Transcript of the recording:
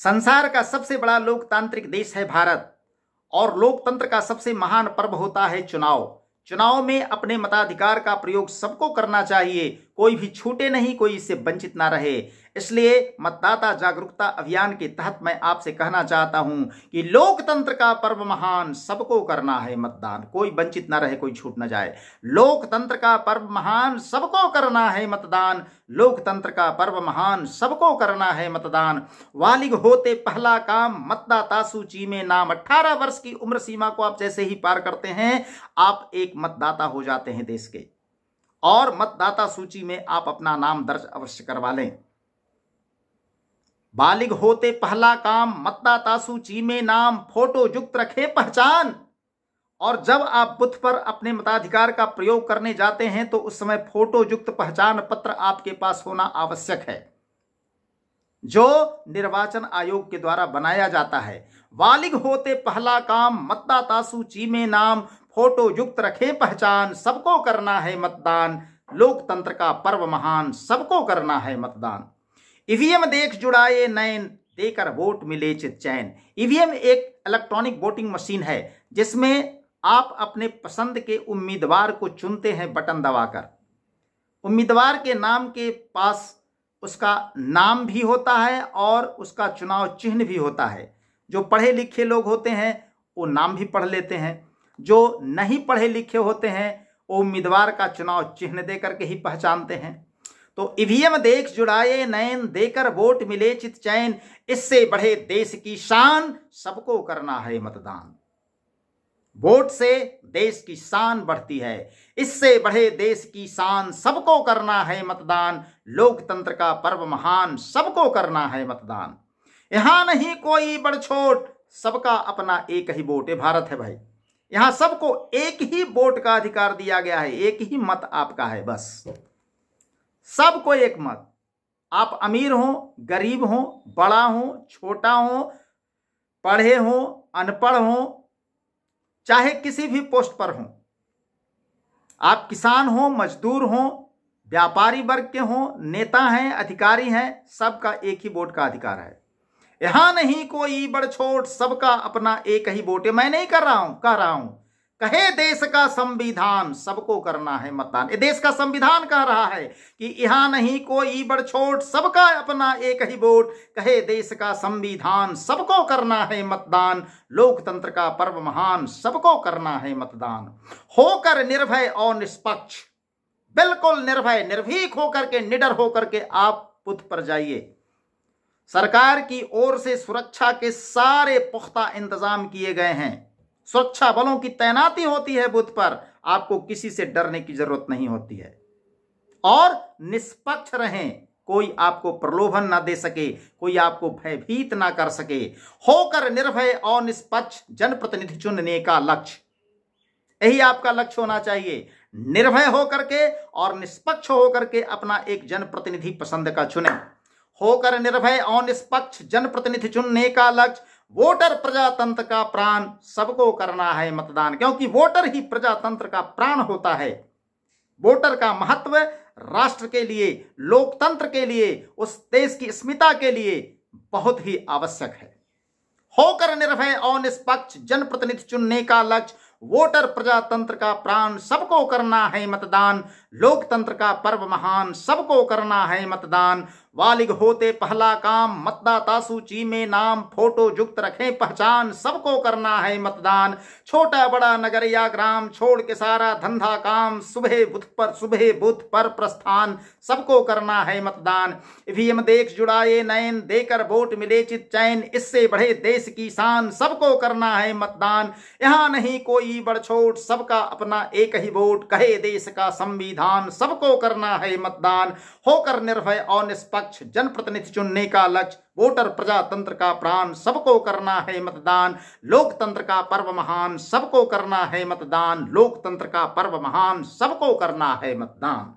संसार का सबसे बड़ा लोकतांत्रिक देश है भारत और लोकतंत्र का सबसे महान पर्व होता है चुनाव। चुनाव में अपने मताधिकार का प्रयोग सबको करना चाहिए, कोई भी छूटे नहीं, कोई इससे वंचित ना रहे। इसलिए मतदाता जागरूकता अभियान के तहत मैं आपसे कहना चाहता हूं कि लोकतंत्र का पर्व महान, सबको करना है मतदान, कोई वंचित ना रहे, कोई छूट ना जाए। लोकतंत्र का पर्व महान, सबको करना है मतदान, लोकतंत्र का पर्व महान, सबको करना है मतदान। बालिग होते पहला काम मतदाता सूची में नाम। 18 वर्ष की उम्र सीमा को आप जैसे ही पार करते हैं, आप एक मतदाता हो जाते हैं देश के, और मतदाता सूची में आप अपना नाम दर्ज अवश्य करवा लें। बालिग होते पहला काम मतदाता सूची में नाम, फोटो युक्त रखें पहचान। और जब आप बूथ पर अपने मताधिकार का प्रयोग करने जाते हैं तो उस समय फोटो युक्त पहचान पत्र आपके पास होना आवश्यक है, जो निर्वाचन आयोग के द्वारा बनाया जाता है। बालिग होते पहला काम मतदाता सूची में नाम, फोटो युक्त रखें पहचान, सबको करना है मतदान, लोकतंत्र का पर्व महान, सबको करना है मतदान। ईवीएम देख जुड़ाए नयन, देकर वोट मिले चित चैन। ईवीएम एक इलेक्ट्रॉनिक वोटिंग मशीन है जिसमें आप अपने पसंद के उम्मीदवार को चुनते हैं बटन दबाकर। उम्मीदवार के नाम के पास उसका नाम भी होता है और उसका चुनाव चिन्ह भी होता है। जो पढ़े लिखे लोग होते हैं वो नाम भी पढ़ लेते हैं, जो नहीं पढ़े लिखे होते हैं वो उम्मीदवार का चुनाव चिन्ह देकर के ही पहचानते हैं। तो ईवीएम देख जुड़ाए नयन, देकर वोट मिले चित चैन, इससे बढ़े देश की शान, सबको करना है मतदान। वोट से देश की शान बढ़ती है, इससे बढ़े देश की शान, सबको करना है मतदान, लोकतंत्र का पर्व महान, सबको करना है मतदान। यहां नहीं कोई बड़ छोट, सबका अपना एक ही वोट। ये भारत है भाई, यहां सबको एक ही वोट का अधिकार दिया गया है, एक ही मत आपका है, बस सबको एक मत। आप अमीर हो, गरीब हो, बड़ा हो, छोटा हो, पढ़े हो, अनपढ़ हो, चाहे किसी भी पोस्ट पर हो, आप किसान हो, मजदूर हो, व्यापारी वर्ग के हो, नेता हैं, अधिकारी हैं, सबका एक ही वोट का अधिकार है। यहां नहीं कोई बड़ छोट, सबका अपना एक ही वोट है। मैं नहीं कह रहा हूं, कहे देश का संविधान, सबको करना है मतदान। ये देश का संविधान कह रहा है कि यहां नहीं कोई बड़ छोट, सबका अपना एक ही वोट, कहे देश का संविधान, सबको करना है मतदान, लोकतंत्र का पर्व महान, सबको करना है मतदान। होकर निर्भय और निष्पक्ष, बिल्कुल निर्भय, निर्भीक होकर के, निडर होकर के आप बूथ पर जाइए। सरकार की ओर से सुरक्षा के सारे पुख्ता इंतजाम किए गए हैं, सुरक्षा बलों की तैनाती होती है बूथ पर, आपको किसी से डरने की जरूरत नहीं होती है। और निष्पक्ष रहें, कोई आपको प्रलोभन ना दे सके, कोई आपको भयभीत ना कर सके। होकर निर्भय और निष्पक्ष जनप्रतिनिधि चुनने का लक्ष्य, यही आपका लक्ष्य होना चाहिए। निर्भय होकर के और निष्पक्ष होकर के अपना एक जनप्रतिनिधि पसंद का चुने। होकर निर्भय और निष्पक्ष जनप्रतिनिधि चुनने का लक्ष्य, वोटर प्रजातंत्र का प्राण, सबको करना है मतदान, क्योंकि वोटर ही प्रजातंत्र का प्राण होता है। वोटर का महत्व राष्ट्र के लिए, लोकतंत्र के लिए, उस देश की अस्मिता के लिए बहुत ही आवश्यक है। होकर निर्भय और निष्पक्ष जनप्रतिनिधि चुनने का लक्ष्य, वोटर प्रजातंत्र का प्राण, सबको करना है मतदान, लोकतंत्र का पर्व महान, सबको करना है मतदान। बालिग होते पहला काम मतदाता सूची में नाम, फोटो युक्त रखें पहचान, सबको करना है मतदान। छोटा बड़ा नगर या ग्राम, छोड़ के सारा धंधा काम, सुबह बूथ पर प्रस्थान, सबको करना है मतदान। ईवीएम देख जुड़ाए नयन, देकर वोट मिले चित चैन, इससे बढ़े देश की शान, सबको करना है मतदान। यहां नहीं कोई बड़ छोट, सबका अपना एक ही वोट, कहे देश का संविधान, सबको करना है मतदान। होकर निर्भय और निष्पक्ष जनप्रतिनिधि चुनने का लक्ष्य, वोटर प्रजातंत्र का प्राण, सबको करना है मतदान, लोकतंत्र का पर्व महान, सबको करना है मतदान, लोकतंत्र का पर्व महान, सबको करना है मतदान।